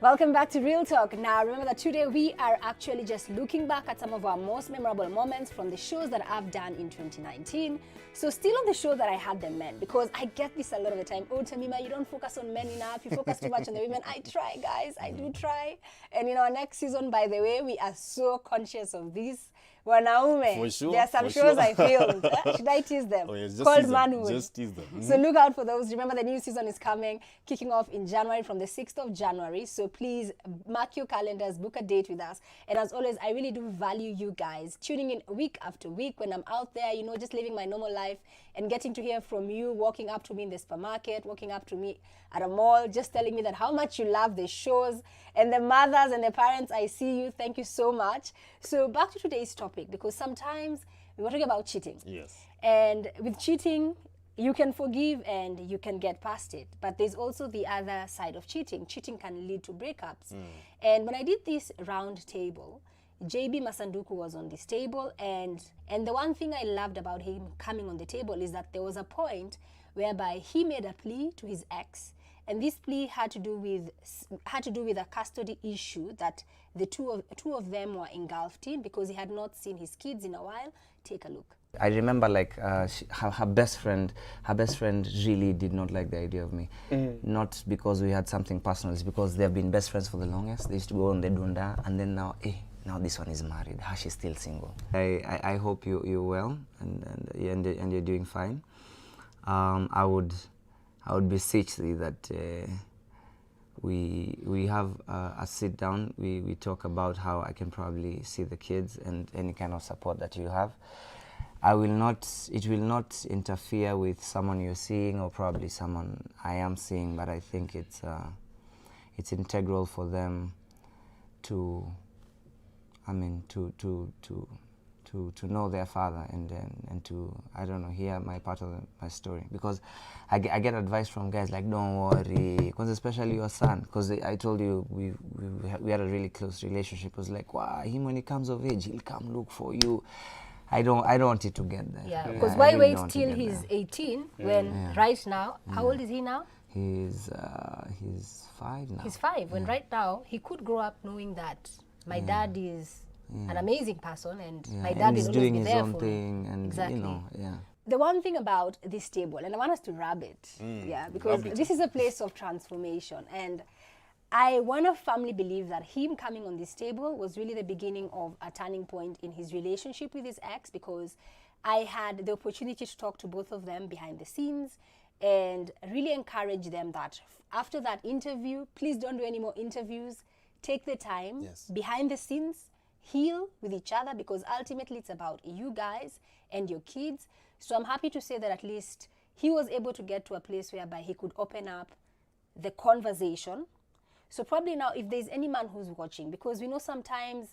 Welcome back to Real Talk. Now, remember that today we are actually just looking back at some of our most memorable moments from the shows that I've done in 2019. So still on the show that I had the men, because I get this a lot of the time. Oh, Tamima, you don't focus on men enough. You focus too much on the women. I try, guys. I do try. And in our next season, by the way, we are so conscious of this. Wanaume, For sure, there are some for shows sure. I filmed. Should I tease them? Oh, yes, just Called tease them. Manhood. Just tease them. So look out for those. Remember, the new season is coming, kicking off in January, from the 6th of January. So please mark your calendars, book a date with us. And as always, I really do value you guys tuning in week after week when I'm out there, you know, just living my normal life and getting to hear from you, walking up to me in the supermarket, walking up to me at a mall, just telling me that how much you love the shows. And the mothers and the parents, I see you. Thank you so much. So back to today's topic, because sometimes we were talking about cheating. Yes. And with cheating, you can forgive and you can get past it. But there's also the other side of cheating. Cheating can lead to breakups. And when I did this round table, JB Masanduku was on this table. And the one thing I loved about him coming on the table is that there was a point whereby he made a plea to his ex. And this plea had to do with a custody issue that the two of them were engulfed in, because he had not seen his kids in a while. Take a look. I remember like her best friend really did not like the idea of me. Not because we had something personal, it's because they've been best friends for the longest. They used to go on the dunda, and then now this one is married. She's still single. I hope you're well and you're doing fine. I would beseech thee that we have a sit down. We talk about how I can probably see the kids and any kind of support that you have. It will not interfere with someone you're seeing or probably someone I am seeing, but I think it's integral for them to know their father and to, I don't know, hear my part of my story, because I get advice from guys like, don't worry, because especially your son, because I told you we had a really close relationship. It was like, wow, him when he comes of age, he'll come look for you. I don't want it to get there. Yeah, because I why really wait don't want to till get he's there. 18 when right now, how old is he now? He's 5 now. He's 5, when right now he could grow up knowing that my dad is an amazing person and my dad and is he's always doing be his there own for thing, me. and Exactly. you know, yeah. The one thing about this table, and I want us to rub it, because this is a place of transformation, and I want to firmly believe that him coming on this table was really the beginning of a turning point in his relationship with his ex, because I had the opportunity to talk to both of them behind the scenes and really encourage them that after that interview, please don't do any more interviews. Take the time behind the scenes, heal with each other, because ultimately it's about you guys and your kids. So I'm happy to say that at least he was able to get to a place whereby he could open up the conversation. So probably now, if there's any man who's watching, because we know sometimes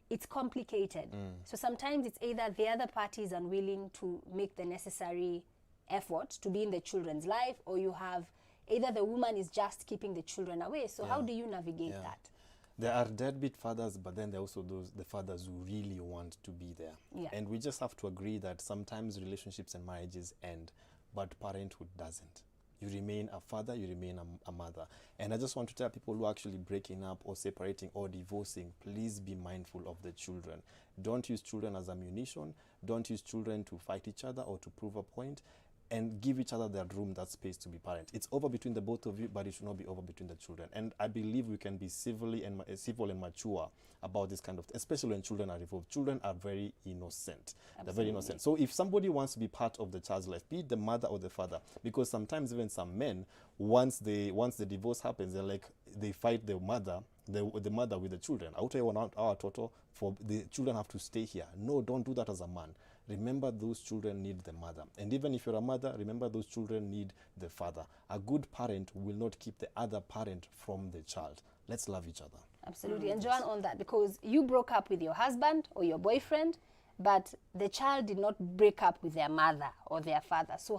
it's complicated. So sometimes it's either the other party is unwilling to make the necessary effort to be in the children's life, or you have either the woman is just keeping the children away. So how do you navigate that? There are deadbeat fathers, but then there are also the fathers who really want to be there. Yeah. And we just have to agree that sometimes relationships and marriages end, but parenthood doesn't. You remain a father, you remain a mother. And I just want to tell people who are actually breaking up or separating or divorcing, please be mindful of the children. Don't use children as ammunition. Don't use children to fight each other or to prove a point. And give each other that room, that space to be parent. It's over between the both of you, but it should not be over between the children. And I believe we can be civil and mature about this kind of, especially when children are involved. Children are very innocent. Absolutely. They're very innocent. So if somebody wants to be part of the child's life, be it the mother or the father, because sometimes even some men, once the divorce happens, they fight the mother with the children. I'll tell you 1 hour total for the children have to stay here. No, don't do that as a man. Remember, those children need the mother. And even if you're a mother, remember those children need the father. A good parent will not keep the other parent from the child. Let's love each other. Absolutely. And Joanne, on that, because you broke up with your husband or your boyfriend, but the child did not break up with their mother or their father. So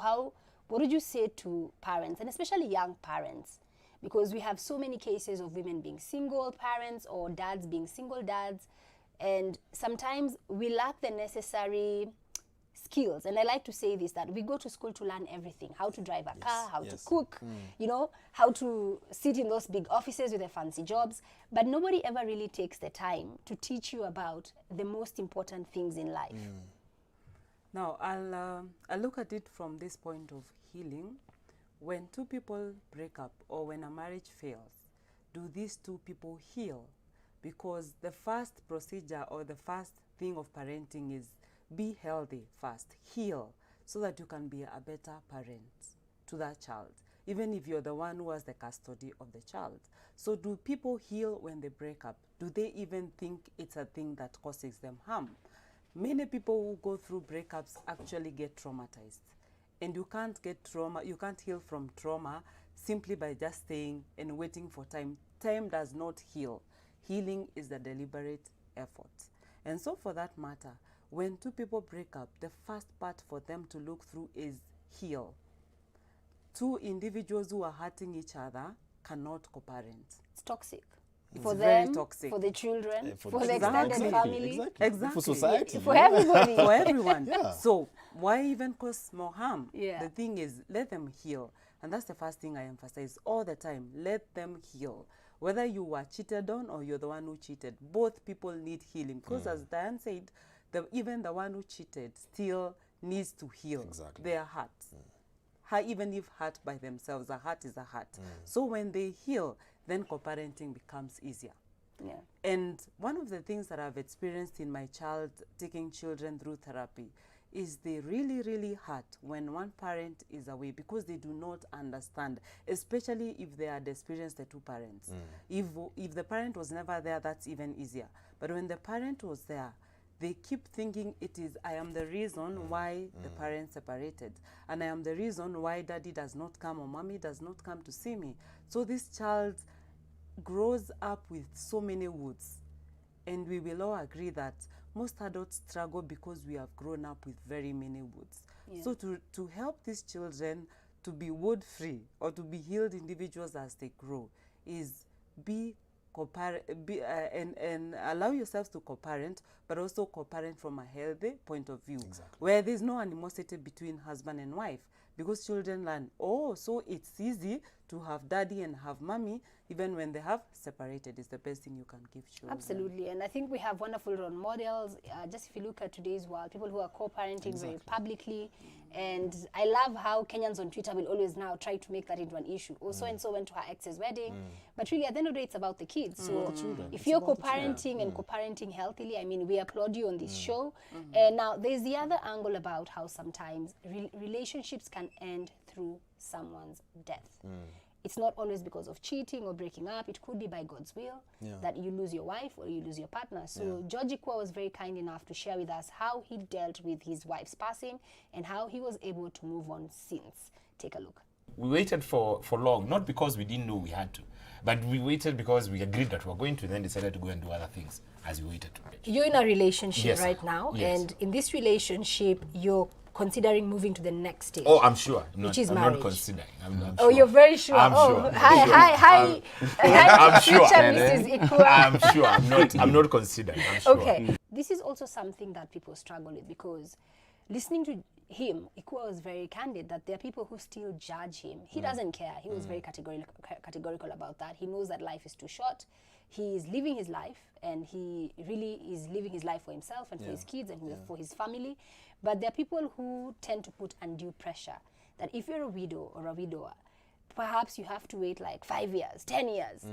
what would you say to parents, and especially young parents? Because we have so many cases of women being single parents or dads being single dads. And sometimes we lack the necessary skills. And I like to say this, that we go to school to learn everything: how to drive a car, how to cook, you know, how to sit in those big offices with the fancy jobs. But nobody ever really takes the time to teach you about the most important things in life. Now, I'll look at it from this point of healing. When two people break up or when a marriage fails, do these two people heal? Because the first procedure or the first thing of parenting is be healthy first, heal, so that you can be a better parent to that child, even if you're the one who has the custody of the child. So do people heal when they break up? Do they even think it's a thing that causes them harm? Many people who go through breakups actually get traumatized. And you can't get trauma, you can't heal from trauma simply by just staying and waiting for time. Time does not heal. Healing is a deliberate effort. And so for that matter, when two people break up, the first part for them to look through is heal. Two individuals who are hurting each other cannot co-parent. It's toxic. It's For very them, toxic. for the children, For for the the extended children. family, Exactly. For society. for everybody. For everyone. Yeah. So why even cause more harm? Yeah. The thing is, let them heal. And that's the first thing I emphasize all the time. Let them heal. Whether you were cheated on or you're the one who cheated, both people need healing. Because as Diane said, even the one who cheated still needs to heal. Exactly. Their heart. Even if hurt by themselves, a heart is a heart. So when they heal, then co-parenting becomes easier. Yeah. And one of the things that I've experienced in my taking children through therapy is they really, really hurt when one parent is away because they do not understand, especially if they had experienced the two parents. If the parent was never there, that's even easier. But when the parent was there, they keep thinking it is, I am the reason why the parents separated. And I am the reason why daddy does not come or mommy does not come to see me. So this child grows up with so many wounds. And we will all agree that most adults struggle because we have grown up with very many wounds. Yeah. So to help these children to be wound-free or to be healed individuals as they grow is and allow yourselves to co-parent, but also co-parent from a healthy point of view, where there's no animosity between husband and wife, because children learn, oh, so it's easy to have daddy and have mommy, even when they have separated. Is the best thing you can give children. Absolutely, and I think we have wonderful role models. Just if you look at today's world, people who are co-parenting very publicly, and I love how Kenyans on Twitter will always now try to make that into an issue. Oh, so and so went to her ex's wedding, but really at the end of the day, it's about the kids. So if you're co-parenting and co-parenting healthily, I mean, we applaud you on this show. And now there's the other angle about how sometimes relationships can end through someone's death. It's not always because of cheating or breaking up. It could be by God's will that you lose your wife or you lose your partner. So George Ikwa was very kind enough to share with us how he dealt with his wife's passing and how he was able to move on since. Take a look. We waited for long, not because we didn't know we had to, but we waited because we agreed that we were going to, then decided to go and do other things as we waited to. You're in a relationship Yes. right now, Yes. and in this relationship, you're considering moving to the next stage. Oh, I'm sure. Which is I'm marriage. not considering. I'm Oh, sure. you're very sure. I'm oh, sure. hi, I'm hi, sure. hi, I'm hi, sure. future Mrs. Ikwa. I'm sure. I'm not considering. I'm sure. Okay, this is also something that people struggle with, because listening to him, Ikwa was very candid that there are people who still judge him. He doesn't care. He was very categorical about that. He knows that life is too short. He is living his life, and he really is living his life for himself and for his kids and for his family. But there are people who tend to put undue pressure that if you're a widow or a widower, perhaps you have to wait like 5 years, 10 years.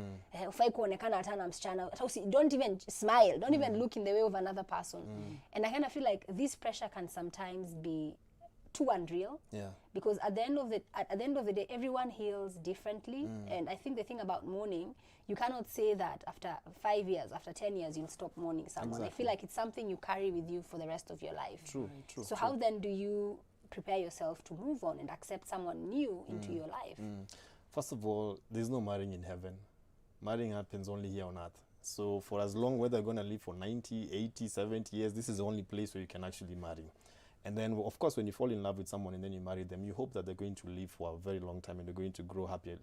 Don't even smile, don't even look in the way of another person. And I kind of feel like this pressure can sometimes be too unreal. Yeah. Because at the end of the day, everyone heals differently. And I think the thing about mourning, you cannot say that after 5 years, after 10 years, you'll stop mourning someone. I feel like it's something you carry with you for the rest of your life. True. So how then do you prepare yourself to move on and accept someone new into your life? First of all, there's no marrying in heaven. Marrying happens only here on earth. So for as long, whether you're going to live for 90, 80, 70 years, this is the only place where you can actually marry. And then, of course, when you fall in love with someone and then you marry them, you hope that they're going to live for a very long time and they're going to grow happy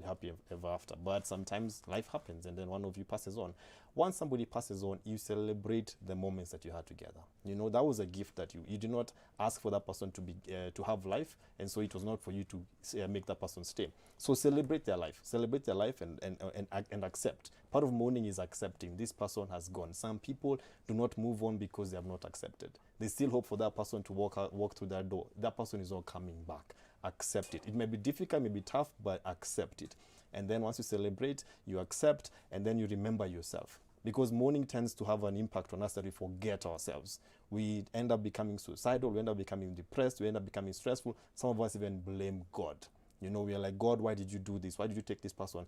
ever after. But sometimes life happens and then one of you passes on. once somebody passes on, you celebrate the moments that you had together. You know, that was a gift that you did not ask for that person to be to have life, and so it was not for you to make that person stay. So celebrate their life, and accept. Part of mourning is accepting this person has gone. Some people do not move on because they have not accepted. They still hope for that person to walk through that door. That person is not coming back. Accept it. It may be difficult, may be tough, but accept it. And then once you celebrate, you accept, and then you remember yourself. Because mourning tends to have an impact on us that we forget ourselves. We end up becoming suicidal, we end up becoming depressed, we end up becoming stressful. Some of us even blame God. You know, we are like, God, why did you do this? Why did you take this person?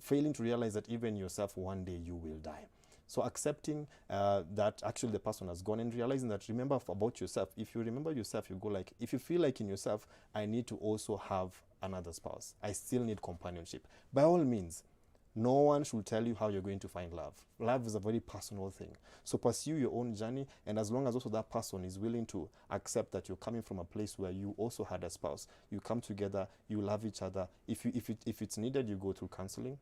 Failing to realize that even yourself, one day you will die. So accepting that actually the person has gone, and realizing that, remember about yourself. If you remember yourself, you go like, if you feel like in yourself, I need to also have another spouse. I still need companionship. By all means, no one should tell you how you're going to find love. Love is a very personal thing. So pursue your own journey, and as long as also that person is willing to accept that you're coming from a place where you also had a spouse, you come together, you love each other. If it's needed, you go through counseling,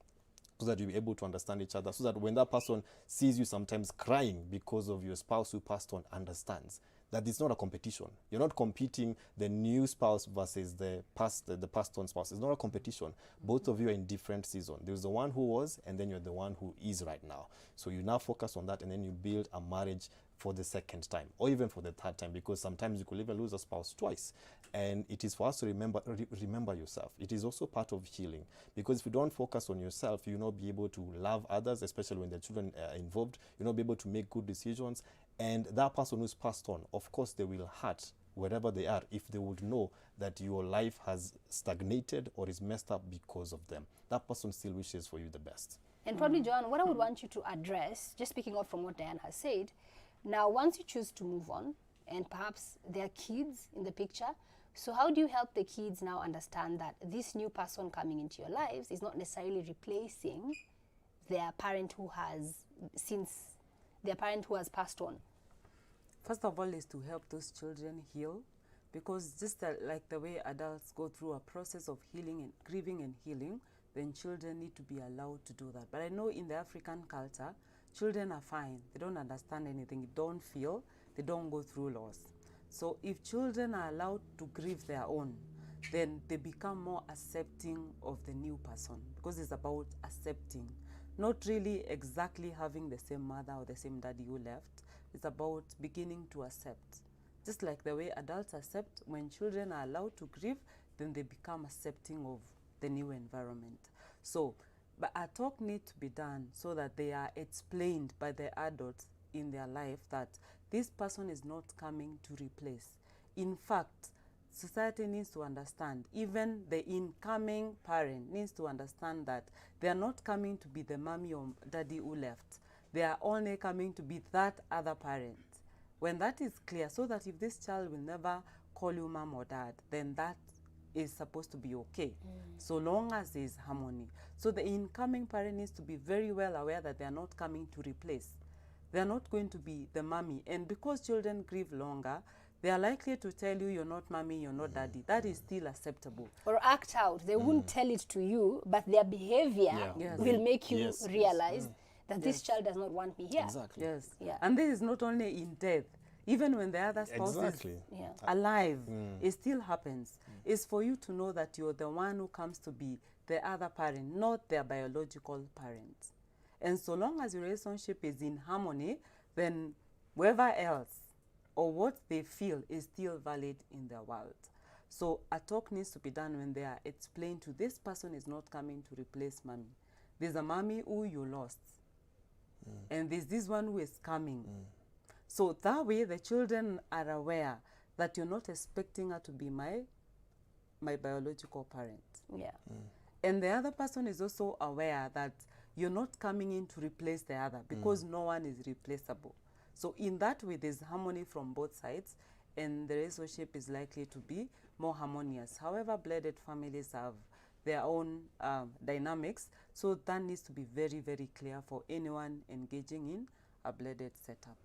so that you'll be able to understand each other, so that when that person sees you sometimes crying because of your spouse who passed on, understands that it's not a competition. You're not competing the new spouse versus the passed on spouse. It's not a competition. Both of you are in different seasons. There's the one who was, and then you're the one who is right now. So you now focus on that, and then you build a marriage for the second time, or even for the third time, because sometimes you could even lose a spouse twice. And it is for us to remember yourself. It is also part of healing, because if you don't focus on yourself, you'll not be able to love others, especially when the children are involved. You'll not be able to make good decisions. And that person who's passed on, of course, they will hurt wherever they are if they would know that your life has stagnated or is messed up because of them. That person still wishes for you the best. And probably, Joanne, what I would want you to address, just picking up from what Diane has said, now once you choose to move on, and perhaps there are kids in the picture, so how do you help the kids now understand that this new person coming into your lives is not necessarily replacing their parent who has passed on? First of all is to help those children heal, because just like the way adults go through a process of healing and grieving and healing, then children need to be allowed to do that. But I know in the African culture, children are fine. They don't understand anything, they don't feel, they don't go through loss. So if children are allowed to grieve their own, then they become more accepting of the new person, because it's about accepting, not really exactly having the same mother or the same daddy who left. It's about beginning to accept. Just like the way adults accept, when children are allowed to grieve, then they become accepting of the new environment. So, but a talk needs to be done so that they are explained by the adults in their life that this person is not coming to replace. In fact, society needs to understand, even the incoming parent needs to understand that they are not coming to be the mommy or daddy who left. They are only coming to be that other parent. When that is clear, so that if this child will never call you mom or dad, then that is supposed to be okay, so long as there is harmony. So the incoming parent needs to be very well aware that they are not coming to replace. They are not going to be the mommy. And because children grieve longer, they are likely to tell you, you're not mommy, you're not daddy. That is still acceptable. Or act out. They wouldn't tell it to you, but their behavior Yeah. will make you Yes. realize that this child does not want me here. Exactly. Yes. Yeah. And this is not only in death. Even when the other spouse Exactly. is Yeah. alive, it still happens. It's for you to know that you're the one who comes to be the other parent, not their biological parent. And so long as your relationship is in harmony, then whoever else or what they feel is still valid in their world. So a talk needs to be done when they are explained to, this person is not coming to replace mommy. There's a mommy who you lost. And there's this one who is coming. So that way the children are aware that you're not expecting her to be my biological parent. Yeah. And the other person is also aware that you're not coming in to replace the other, because no one is replaceable. So in that way, there's harmony from both sides, and the relationship is likely to be more harmonious. However, blended families have their own dynamics, so that needs to be very, very clear for anyone engaging in a blended setup.